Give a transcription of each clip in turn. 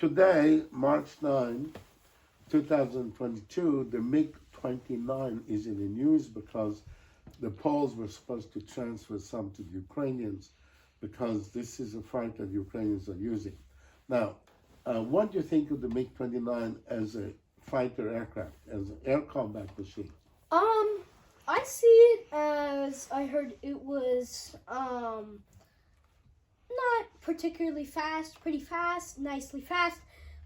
today, March 9, 2022, the MiG-29 is in the news because the Poles were supposed to transfer some to the Ukrainians because this is a fight that the Ukrainians are using. Now, what do you think of the MiG-29 as a fighter aircraft, as an air combat machine? I see it as, I heard it was, not particularly fast, pretty fast, nicely fast,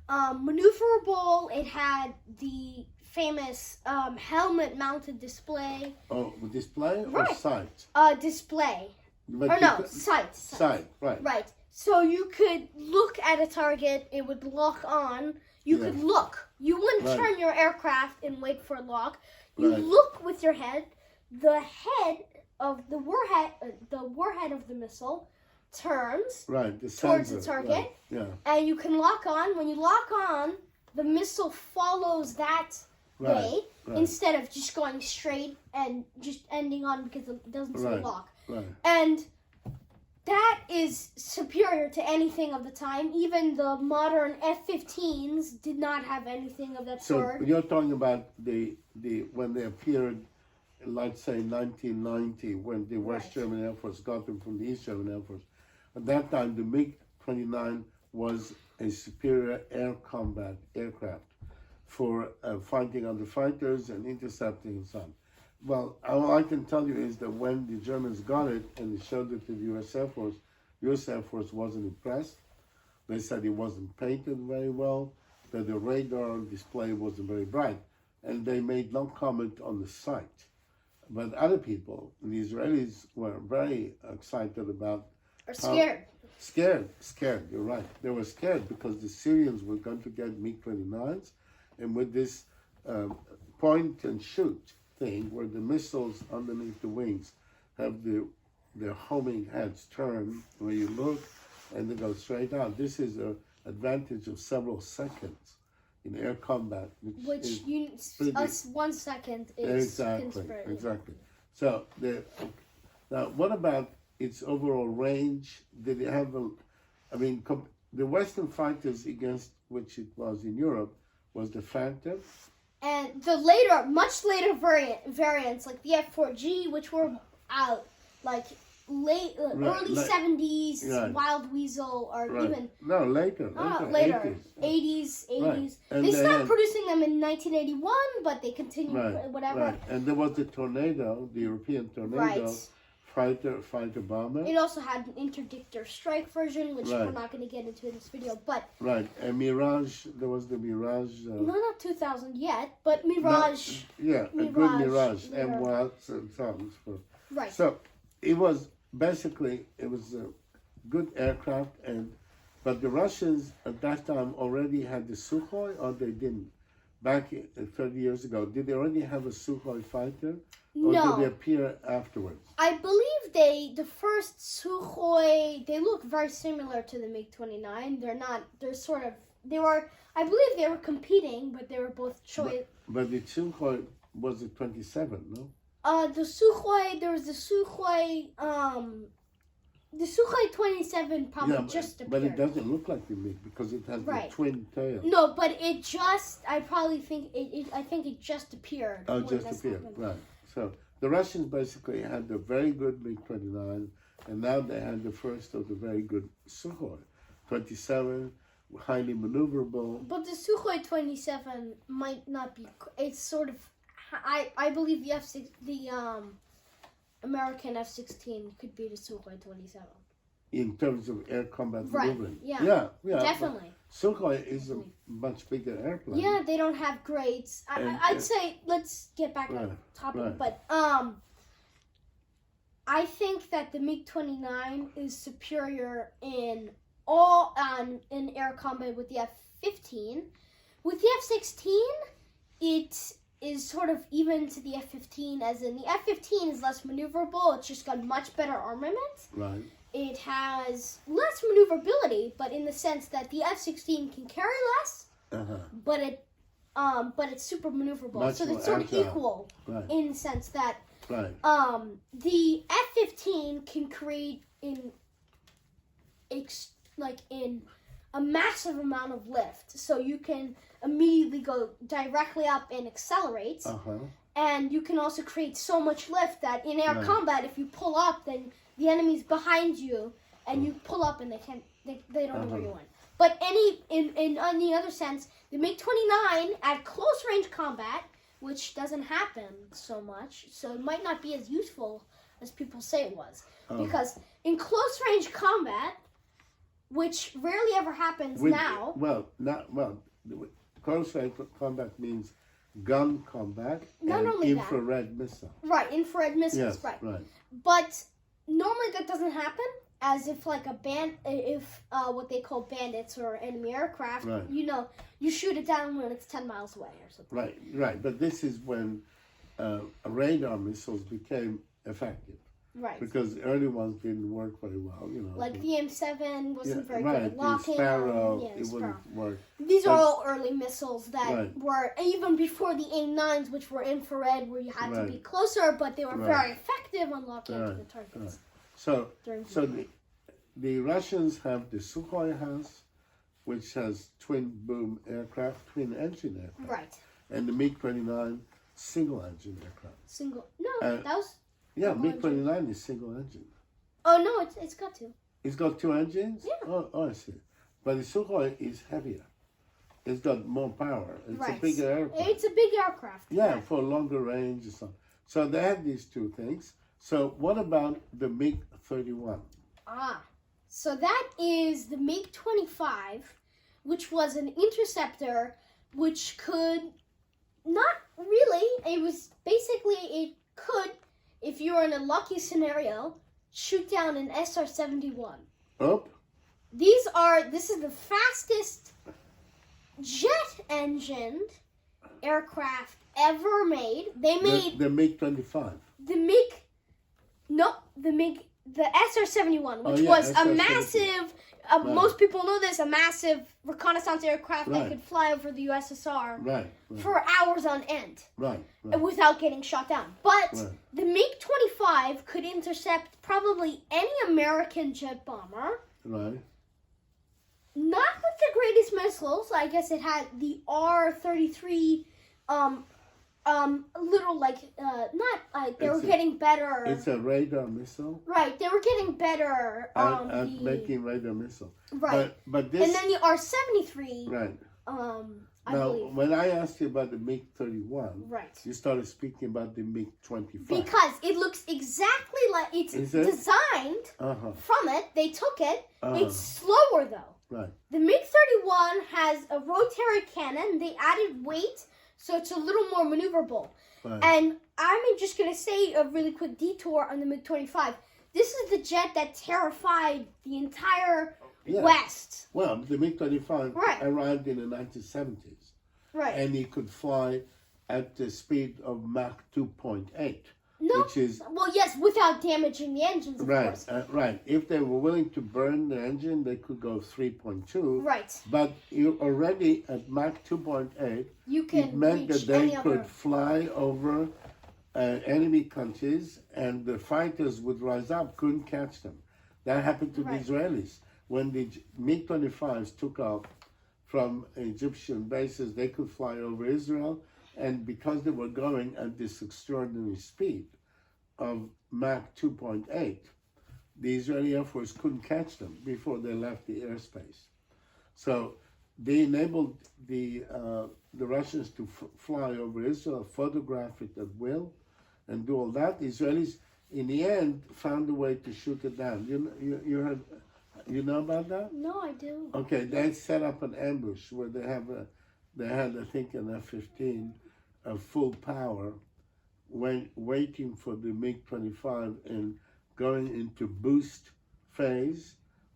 maneuverable. It had the famous, helmet-mounted display. Oh, display or Right. sight? Display. But Or you no, could- sight. Sight, right. Right. So you could look at a target, it would lock on. You could look. You wouldn't Right. turn your aircraft and wait for a lock. You Right. look with your head. The head of the warhead of the missile turns Right, the towards sensor, the target, right, yeah, and you can lock on. When you lock on, the missile follows that right, way right. instead of just going straight and just ending on because it doesn't see Right. lock. right. And that is superior to anything of the time. Even the modern F-15s did not have anything of that So sort. you're talking about the when they appeared, let's say 1990, when the West Right. German Air Force got them from the East German Air Force. At that time, the MiG-29 was a superior air combat aircraft for fighting other fighters and intercepting and so on. Well, all I can tell you is that when the Germans got it and they showed it to the U.S. Air Force wasn't impressed. They said it wasn't painted very well, that the radar display wasn't very bright, and they made no comment on the sight. But other people, the Israelis, were very excited about. Or scared. Scared, you're right. They were scared because the Syrians were going to get MiG-29s, and with this point and shoot thing where the missiles underneath the wings have their homing heads turn where you look and they go straight out. This is an advantage of several seconds in air combat, Which is 1 second is conspiring. exactly. So now, what about its overall range? Did it have the Western fighters against which it was in Europe was the Phantom. And the much later variants, like the F-4G, which were like early 70s, right. Wild Weasel, or Right. even Later. 80s. Right. And They they stopped had- producing them in 1981, but they continued, Right, whatever. right. And there was the Tornado, the European Tornado fighter bomber. It also had an interdictor strike version, which Right. we're not going to get into in this video. But Right, and Mirage, there was the Mirage. not 2000 yet, but Mirage. A good Mirage, M1s and songs. Right. So it was basically, it was a good aircraft, but the Russians at that time already had the Sukhoi, or they didn't? Back 30 years ago, did they already have a Sukhoi fighter? Or No. did they appear afterwards? I believe the first Sukhoi, they look very similar to the MiG-29. I believe they were competing, but they were both choice. But the Sukhoi was a 27, no? The Sukhoi, there was the Sukhoi 27 probably just appeared. But it doesn't look like the MiG because it has Right. the twin tail. No, but I think it just appeared. Oh, when just this appeared, happened. right. So the Russians basically had a very good MiG-29, and now they had the first of the very good Sukhoi 27, highly maneuverable. But the Sukhoi 27 might not be. It's sort of. I believe the American F-16 could be the Sukhoi 27. In terms of air combat Right, maneuvering. yeah. Yeah. Definitely. Sukhoi is a much bigger airplane. Yeah, they don't have grades. I'd say let's get back on topic, right. but I think that the MiG-29 is superior in air combat with the F-15. With the F-16, it is sort of even to the F-15, as in the F-15 is less maneuverable. It's just got much better armament. Right. It has less maneuverability, but in the sense that the F-16 can carry less, but it's super maneuverable. Much so more it's sort of agile. equal in the sense that Right. the F-15 can create in a massive amount of lift, so you can immediately go directly up and accelerate. And you can also create so much lift that in air combat, if you pull up, then the enemy's behind you, and you pull up and they don't know where you went. But on the other sense, the MiG-29 at close range combat, which doesn't happen so much, so it might not be as useful as people say it was. Because in close range combat, which rarely ever happens now. Close range combat means gun combat not and only infrared missile. Right, infrared missiles, Yes, right. right. But normally that doesn't happen, as if like what they call bandits or enemy aircraft, you shoot it down when it's 10 miles away or something. Right. But this is when radar missiles became effective. Right. Because the early ones didn't work very well, Like the M7 wasn't very good at locking. The Sparrow, it wouldn't work. These are all early missiles that were, even before the AIM-9s, which were infrared, where you had to be closer, but they were very effective on locking into the targets. So the Russians have the Sukhoi house, which has twin boom aircraft, twin engine aircraft. Right. And the MiG-29 single engine aircraft. That was... Yeah, MiG-29 is single engine. Oh, no, it's got two. It's got two engines? Yeah. Oh, I see. But the Sukhoi is heavier. It's got more power. It's a bigger aircraft. It's a big aircraft. Yeah, for longer range and so on. So they have these two things. So what about the MiG-31? So that is the MiG-25, which was an interceptor, which could not really. It was basically, it could, if you were in a lucky scenario, shoot down an SR-71. This is the fastest jet-engined aircraft ever made. They made the MiG-25. The SR-71, which was SR-71. a massive, most people know this, a massive reconnaissance aircraft that could fly over the USSR for hours on end without getting shot down. But the MiG-25 could intercept probably any American jet bomber. Not with the greatest missiles. I guess it had the R-33, little they were getting better. It's a radar missile. Right, they were getting better at making radar missile. Right, but this. And then the R-73. Right. I now, believe. when I asked you about the MiG-31, right, you started speaking about the MiG-25 because it looks exactly like it's designed from it. They took it. It's slower though. Right. The MiG-31 has a rotary cannon. They added weight, so it's a little more maneuverable. Right. And I'm just going to say a really quick detour on the MiG-25. This is the jet that terrified the entire West. Well, the MiG-25 arrived in the 1970s. Right. And it could fly at the speed of Mach 2.8. No, which is, well, yes, without damaging the engines, of course. Right. If they were willing to burn the engine, they could go 3.2. Right. But you already at Mach 2.8, it meant that they could fly over enemy countries, and the fighters would rise up, couldn't catch them. That happened to the Israelis. When the MiG-25s took off from Egyptian bases, they could fly over Israel. And because they were going at this extraordinary speed of Mach 2.8, the Israeli Air Force couldn't catch them before they left the airspace. So they enabled the Russians to fly over Israel, photograph it at will, and do all that. The Israelis, in the end, found a way to shoot it down. You know about that? No, I do. Okay, they set up an ambush where they had, I think, an F-15 of full power, waiting for the MiG-25 and going into boost phase.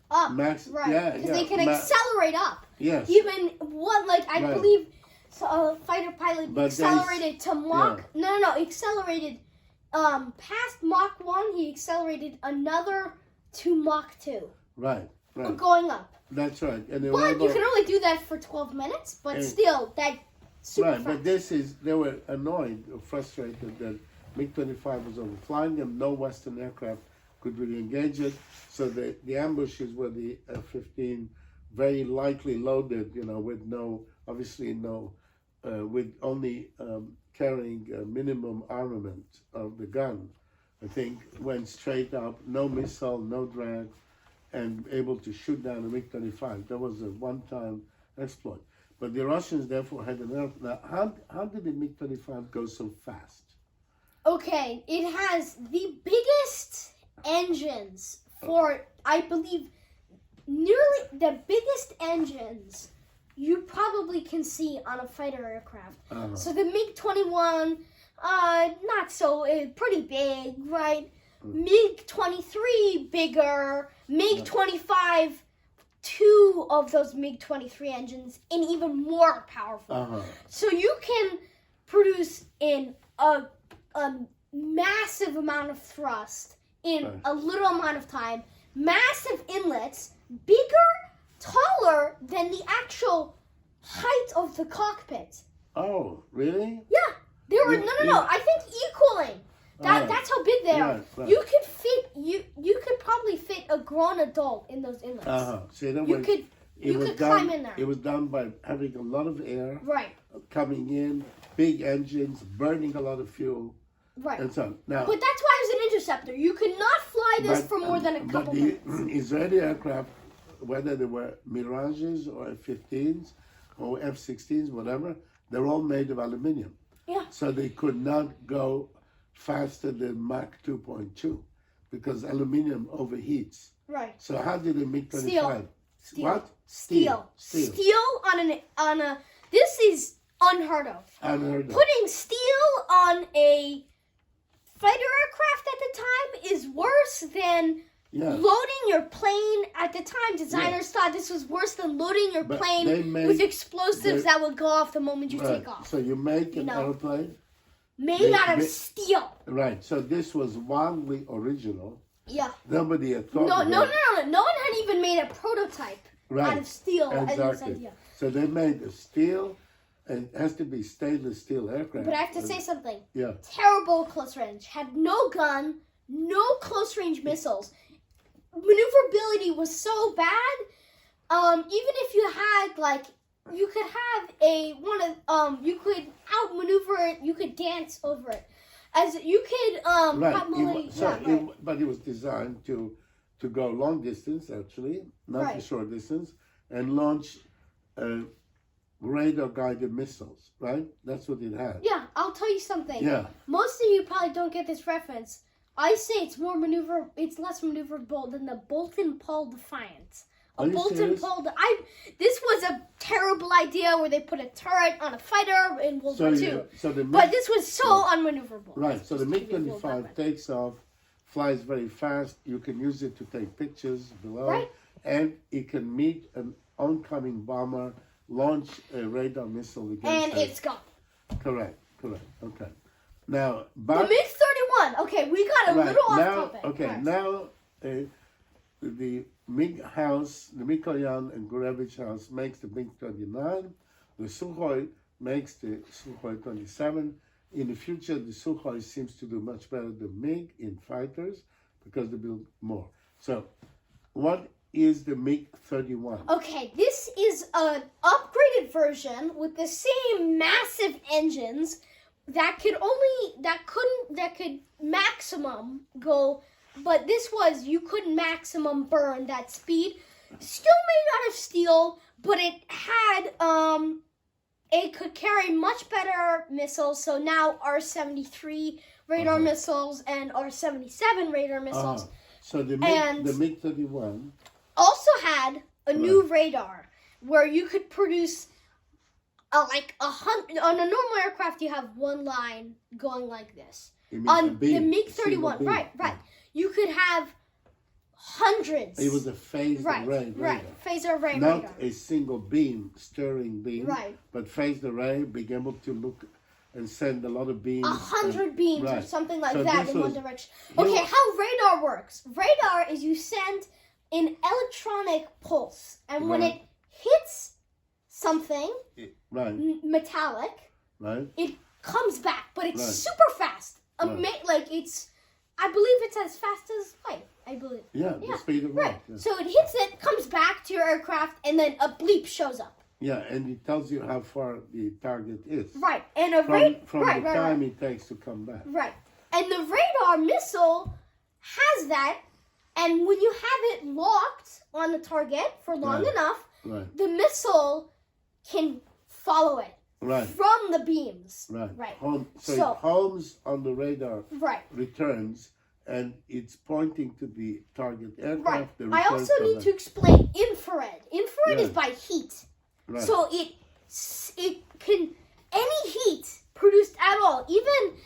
Up, right? Because they can accelerate up. Yes. Even I believe, a fighter pilot accelerated to Mach. No, accelerated past Mach 1. He accelerated another to Mach 2. Right. Going up. That's right. And but you can only do that for 12 minutes. But still, that. Super fast. But they were annoyed or frustrated that MiG-25 was overflying them. No Western aircraft could really engage it. So the ambushes where the F-15 very lightly loaded, with with only carrying a minimum armament of the gun. I think went straight up, no missile, no drag, and able to shoot down a MiG-25. That was a one-time exploit. But the Russians therefore had an air. Now, how did the MiG-25 go so fast? Okay, it has the biggest engines for, I believe, nearly the biggest engines you probably can see on a fighter aircraft. So the MiG-21, not so, pretty big, right? MiG-23 bigger, MiG-25, two of those MiG-23 engines, and even more powerful. So you can produce in a massive amount of thrust in a little amount of time, massive inlets, bigger, taller than the actual height of the cockpit. Oh, really? Yeah, they were no. I think equaling. That's how big they are. Right. You could fit you could probably fit a grown adult in those inlets. So you could climb in there. It was done by having a lot of air coming in, big engines, burning a lot of fuel. Right. And so on. Now, but that's why it was an interceptor. You could not fly this for more than a couple minutes. The Israeli aircraft, whether they were Mirages or F-15s or F-16s, whatever, they're all made of aluminum. Yeah. So they could not go faster than Mach 2.2 because aluminum overheats. Right. So how did it make 25? Steel. What? Steel on a this is unheard of. Putting steel on a fighter aircraft at the time is worse than loading your plane. At the time, designers thought this was worse than loading your plane with explosives that would go off the moment you take off. So you make an airplane made out of steel. Right. So this was wildly original. Yeah. Nobody had thought No one had even made a prototype out of steel. Exactly. So they made a steel. It has to be stainless steel aircraft. But I have to say something. Yeah. Terrible close range. Had no gun, no close range missiles. Maneuverability was so bad. Even if you had you could have you could outmaneuver it. You could dance over it. As you could but it was designed to go long distance, actually, not the short distance, and launch radar-guided missiles, right? That's what it had. Yeah, I'll tell you something. Yeah. Most of you probably don't get this reference. I say it's less maneuverable than the Bolton-Paul Defiant. This was a terrible idea where they put a turret on a fighter in World War II. But this was so unmaneuverable. Right, so the MiG-25 takes off, flies very fast. You can use it to take pictures below. Right. And it can meet an oncoming bomber, launch a radar missile against it. And it's gone. Correct. Okay. Now, the MiG-31. Okay, we got a little off topic. Okay, now the MiG house, the Mikoyan and Gurevich house makes the MiG-29. The Sukhoi makes the Sukhoi 27. In the future, the Sukhoi seems to do much better than MiG in fighters because they build more. So, what is the MiG-31? Okay, this is an upgraded version with the same massive engines that could maximum go, but this was, you couldn't maximum burn that speed. Still made out of steel, but it had, it could carry much better missiles. So now R-73 radar missiles and R-77 radar missiles. So the MiG-31 also had a new radar where you could produce on a normal aircraft you have one line going like this. On the MiG-31, right. You could have hundreds. It was a phased array radar. Right, phased array radar. Not a single beam, stirring beam, but phased array, being able to look and send a lot of beams. 100 beams or something like that in one direction. Okay, how radar works. Radar is you send an electronic pulse, and when it hits something metallic, it comes back, but it's super fast. I believe it's as fast as light. I believe. Yeah, the speed of Right. light. Yeah. So it hits it, comes back to your aircraft, and then a bleep shows up. Yeah, and it tells you how far the target is. Right. And a From right, the right, time right. it takes to come back. Right. And the radar missile has that, and when you have it locked on the target for long Right. enough, Right. the missile can follow it Right. from the beams. Right. Right. So So- it homes on the radar, Right. returns, and it's pointing to the target Right. aircraft. the I returns also from need that. to explain infrared. Infrared is Yeah. by heat. Right. So it can any heat produced at all, even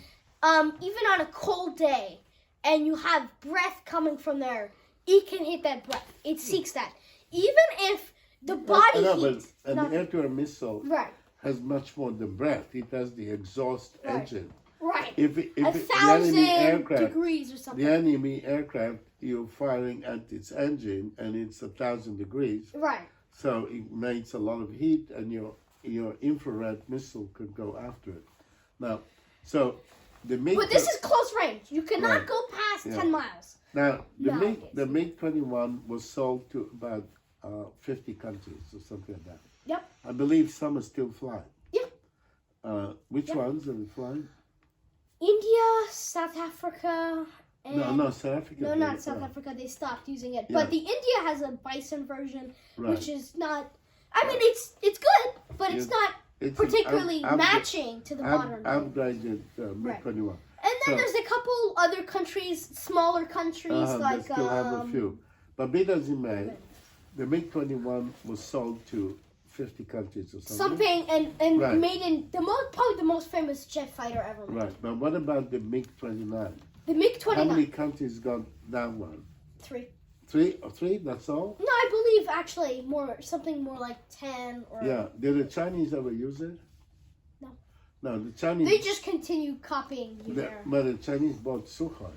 on a cold day, and you have breath coming from there, it can hit that breath. It seeks that. Even if the body No, heat, but an not- air-to-air missile right, has much more than breath. It has the exhaust Right. engine. right, If a the enemy 1,000 aircraft, degrees or something. the enemy aircraft, you're firing at its engine, and it's 1,000 degrees. Right, So it makes a lot of heat, and your infrared missile could go after it. Now, so the MiG. but this is close range. You cannot Right. go past Yeah. 10 miles. Now Nowadays. the MiG-21 was sold to about 50 countries or something like that. Yep. I believe some are still flying. Yep. Which Yep. ones are flying? India, South Africa, and No, South Africa. no, they- not South Africa. They stopped using it. Yeah. But the India has a bison version, Right. which is not. I mean, it's good, but it's Yeah. not It's an particularly up- matching to the modern. day. upgraded MiG-21. And then so- there's a couple other countries, smaller countries They like still have a few. But be that as it may, the MiG-21 was sold to 50 countries or something. and Right. made in probably the most famous jet fighter ever made. Right. But what about the MiG-29? The How MiG-29. many countries got that one? 3. Three? That's all? No, I believe actually something more like 10 or. Yeah. Did the Chinese ever use it? No. No, the Chinese. They just continue copying you the, there. but the Chinese bought Sukhois.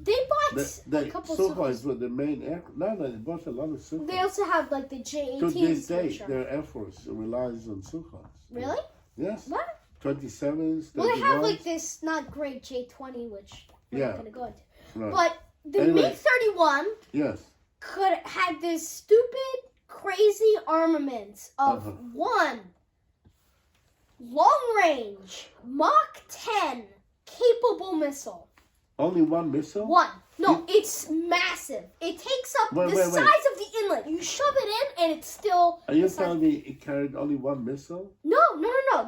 They bought The a couple Sukhois Sukhois. were the main air. No, they bought a lot of Sukhois. They also have like the To J-18s. this day, for sure. their Air Force relies on Sukhois. Really? Yes. What? 27s, 31s. Well, they have like this not great J-20, which we're Yeah. not going to go into. Right. But the Anyway. MiG-31 Yes. had this stupid, crazy armament of Uh-huh. one long-range Mach 10 capable missile. Only one missile? One. No, it's massive. It takes up Wait, the wait, wait. size of the inlet. You shove it in, and it's still. Are you the size- telling me it carried only one missile? No.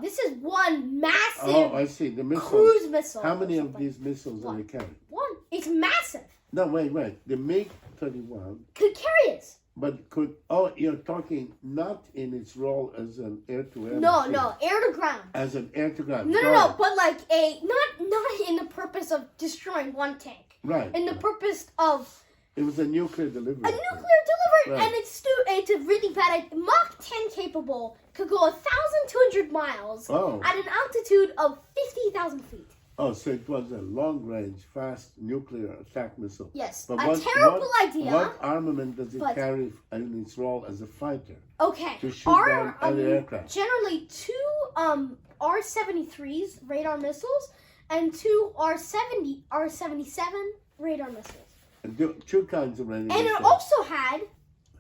This is one massive Oh, I see. The missile. cruise missile. How or many of something. these missiles are they carrying? One. It's massive. No, wait. The MiG-31, Could carry it. but could... Oh, you're talking not in its role as an air-to-air No, machine. air to ground. As an air-to-ground. No, but like not in the purpose of destroying one tank. Right. In the purpose of It was a nuclear delivery. a nuclear delivery, Right. and it's a really bad. Mach 10 capable could go 1,200 miles Oh. at an altitude of 50,000 feet. Oh, so it was a long-range, fast nuclear attack missile. Yes, But a terrible idea. What armament does it But- carry in its role as a fighter? Okay, To shoot down other aircraft. generally two R-73s radar missiles and two R-77 radar missiles. And two kinds of radio And it missiles. also had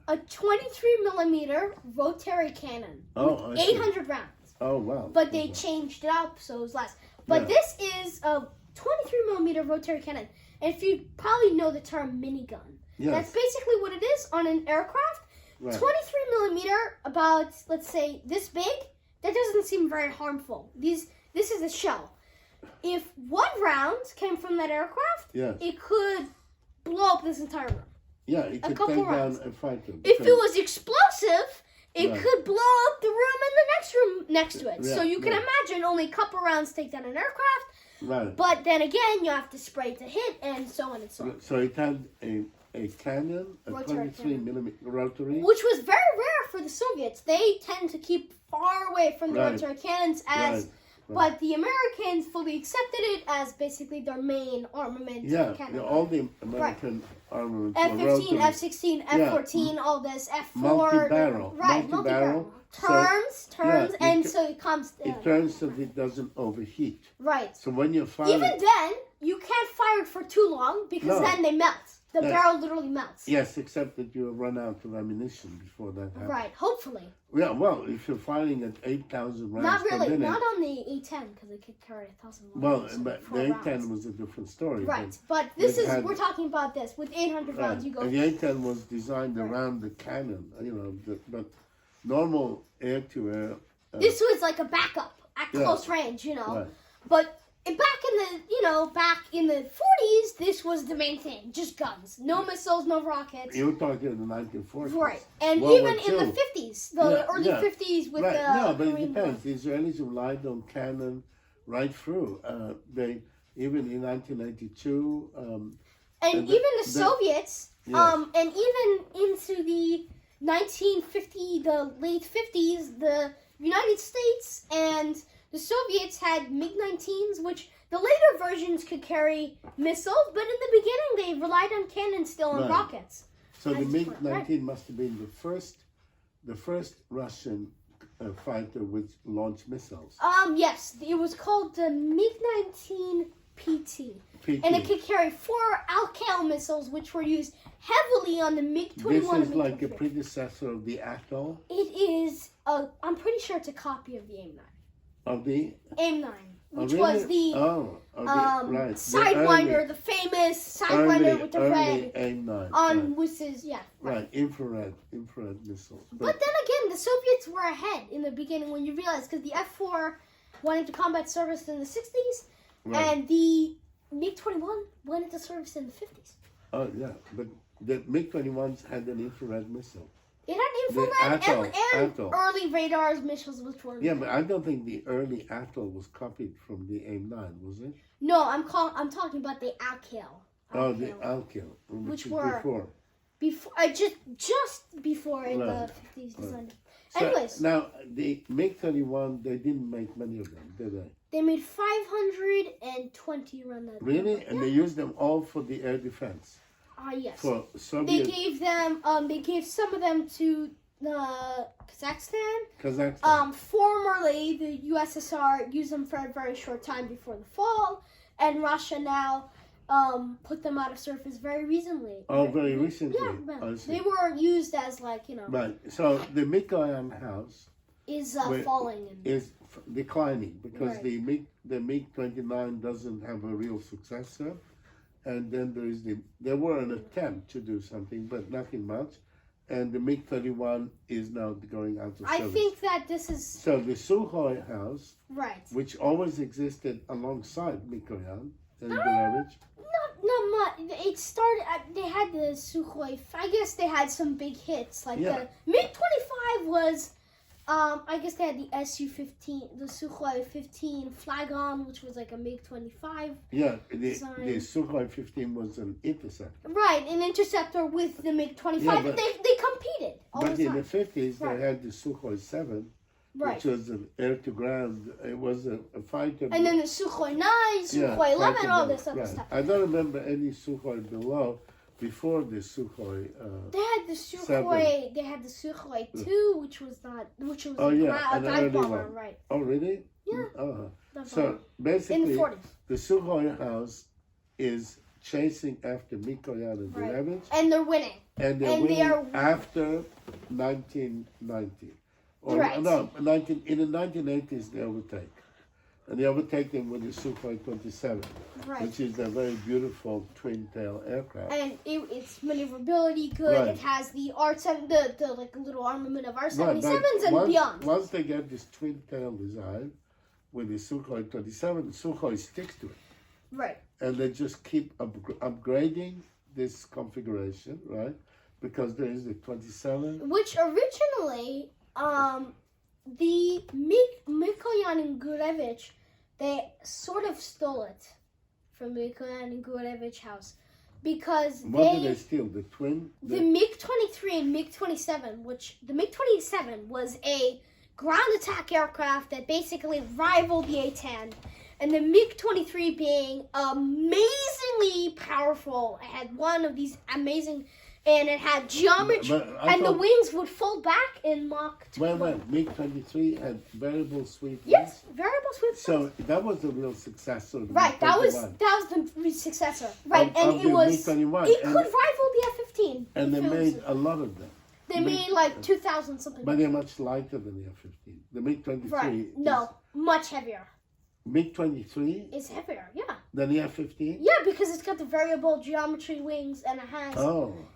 a 23 millimeter rotary cannon Oh, with I see. 800 rounds. Oh, wow. But they Okay. changed it up so it was less. But Yeah. this is a 23 millimeter rotary cannon. And if you probably know the term minigun, Yes. that's basically what it is on an aircraft. Right. 23 millimeter, about let's say this big. That doesn't seem very harmful. This is a shell. If one round came from that aircraft, Yes. it could blow up this entire room. Yeah, it could couple take rounds. down a fighter. If because- it was explosive, it Right. could blow up the room and the next room next to it. Yeah, So you can yeah. imagine only a couple rounds take down an aircraft, Right. but then again, you have to spray to hit and so on and so on. So it had a cannon, a Rotary 23 cannon. millimeter rotary. Which was very rare for the Soviets. They tend to keep far away from the Right. rotary cannons as... Right. But the Americans fully accepted it as basically their main armament Yeah, cannon. all the American armaments were F-15, rotary. F-16, F-14, all this, F-4. Multi-barrel. Right, Multi-barrel. Turns, yeah, and it- so it comes down. It turns so that it doesn't overheat. Right. So when you're firing... Even then, you can't fire it for too long because No. then they melt. The Yeah. barrel literally melts. Yes, except that you run out of ammunition before that happens. Right, hopefully. Yeah, well, if you're firing at 8,000 rounds Not per really, minute. not on the A10 because it could carry 1,000 rounds. Well, so but 4 the A10 rounds. was a different story. Right, but this it is, had- we're talking about this. With 800 Right. rounds, you go. And the A10 was designed Right. around the cannon, but normal air-to-air. This was like a backup at Yeah. close range, Right. But back in the 40s, this was the main thing. Just guns. No missiles, no rockets. You were talking in the 1940s. Right. And World even War in the II. 50s, the early yeah. 50s with Right. the No, but it Korean War. depends. The Israelis relied on cannon right through. They even in 1982. And And even the Soviets, Yes. and even into the 1950, the late 50s, the United States and the Soviets had MiG-19s, which the later versions could carry missiles, but in the beginning they relied on cannons still and Right. rockets. So the That's MiG-19 must have been the first Russian fighter with launched missiles. Yes, it was called the MiG-19 PT. PT. And it could carry 4 Alcal missiles, which were used heavily on the MiG-21 This and is like a MiG-23. predecessor of the Atoll It is, I'm pretty sure it's a copy of the AIM-9. of the. AIM-9, Oh, which really? was the right. Sidewinder, the famous Sidewinder with the red AIM-9. on Wiss's, Right, infrared missiles. But then again, the Soviets were ahead in the beginning when you realize, because the F-4 went into combat service in the 60s, Right. and the MiG-21 went into service in the 50s. Oh yeah, but the MiG-21s had an infrared missile. It had infrared Atoll, and Atoll. early radars missiles, which were Yeah, but I don't think the early Atoll was copied from the AIM-9, was it? no. I'm talking about the Alcal. Oh, the Alkil, Which is were- before. Before, just before in the Right. 50s designed. So, Anyways, now the MiG-31, they didn't make many of them, did they? they made 520 around that. Really? number. And they used them all for the air defense. Yes. For They Soviet gave them. They gave some of them to Kazakhstan. Kazakhstan. Formerly, the USSR used them for a very short time before the fall, and Russia now put them out of service very recently. Oh, very recently. Yeah, I see. they were used as Right. So the Mikoyan house is Wait, falling. is declining because Right. the MiG-29 doesn't have a real successor, and then there were an attempt to do something, but nothing much, and the MiG-31 is now going out of I service. think that this is So the Sukhoi house, right. which always existed alongside Mikoyan and Gurevich, Not much. It started. They had the Sukhoi. I guess they had some big hits. Like Yeah. the MiG-25 was. I guess they had the Su-15, the Sukhoi 15 flag on, which was like a MiG-25. yeah, Design. the Sukhoi 15 was an interceptor. Right, an interceptor with the MiG-25. Yeah, but- they competed all But the in the time. 50s, Right. they had the Sukhoi 7, Right. which was an air-to-ground. It was a fighter. And then the Sukhoi 9, Sukhoi 11, fighter all jet, this other right. stuff. I don't remember any Sukhoi below before the Sukhoi. They had the Sukhoi. They had the Sukhoi 2, which was Oh, a, yeah, a an dive early bomber, one. right? Oh, really? Yeah. Uh-huh. Dive So bomber. In basically, the 40s. the Sukhoi house is chasing after Mikoyan and Right. Gurevich, And they're winning. and they're And they winning are- after 1990. Or, Right. No, in the 1980s they overtake. And they overtake them with the Sukhoi 27, Right. which is a very beautiful twin-tail aircraft. And its maneuverability good. Right. It has the R7, the like little armament of Right, R-77s but and once, beyond. Once they get this twin-tail design with the Sukhoi 27, Sukhoi sticks to it. Right. And they just keep upgrading this configuration, right? Because there is the 27. Which originally, the Mikoyan and Gurevich, they sort of stole it from Mikoyan and Gurevich house because What did they steal? The twin? the MiG-23 and MiG-27, which the MiG-27 was a ground attack aircraft that basically rivaled the A-10, and the MiG-23 being amazingly powerful. It had one of these amazing, and it had geometry, But I and the thought- wings would fold back in Mach 2. Wait, MiG-23 had variable sweep. Yes, variable was with So that was the real successor. Of the right. That was MiG-21. the successor. Right, Of and it the was MiG-21. it could rival the F-15. And they if it was- made a lot of them. They made like 2,000 something. But they're much lighter than the F-15. The MiG-23 Right. No, much heavier. MiG-23 It's heavier, yeah. than the F-15? Yeah, because it's got the variable geometry wings and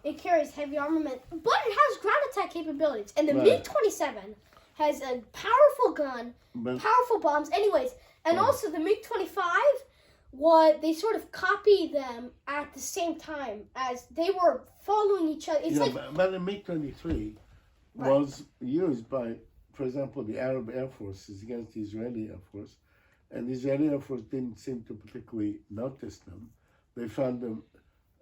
it carries heavy armament, but it has ground attack capabilities. And the Right. MiG-27 has a powerful gun, But powerful bombs. Anyways, and Right. also the MiG-25, they sort of copied them at the same time as they were following each other. It's yeah, like but the MiG-23 Right. was used by, for example, the Arab Air Forces against the Israeli Air Force, and the Israeli Air Force didn't seem to particularly notice them. They found them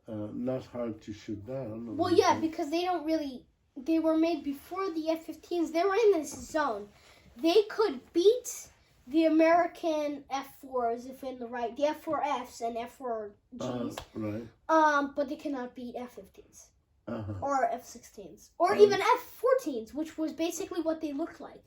not hard to shoot down. or well, yeah, anything. because they were made before the F-15s. They were in this zone. They could beat the American F-4s if in the right, the F-4Fs and F-4Gs. Right. But they cannot beat F-15s Uh-huh. or F-16s or even F-14s, which was basically what they looked like.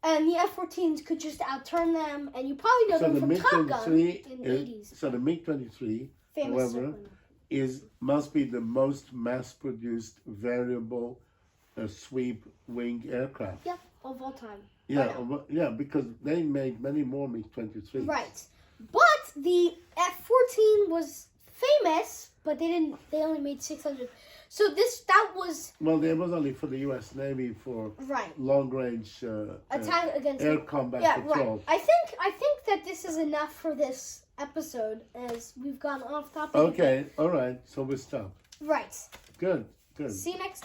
And the F-14s could just outturn them, and you probably know So them the from Top Gun MiG-23 in the 80s. so the MiG-23, Famous however, circle. must be the most mass-produced variable sweep wing aircraft. Yep, of all time. Yeah, because they made many more MiG-23s. Right. But the F-14 was famous, but they only made 600. So that was Well, there was only for the U.S. Navy for right. long-range Attack against air combat yeah, patrol. right. I think that this is enough for this episode as we've gone off topic. Okay, all right. So we stop. Right. Good, good. See you next time.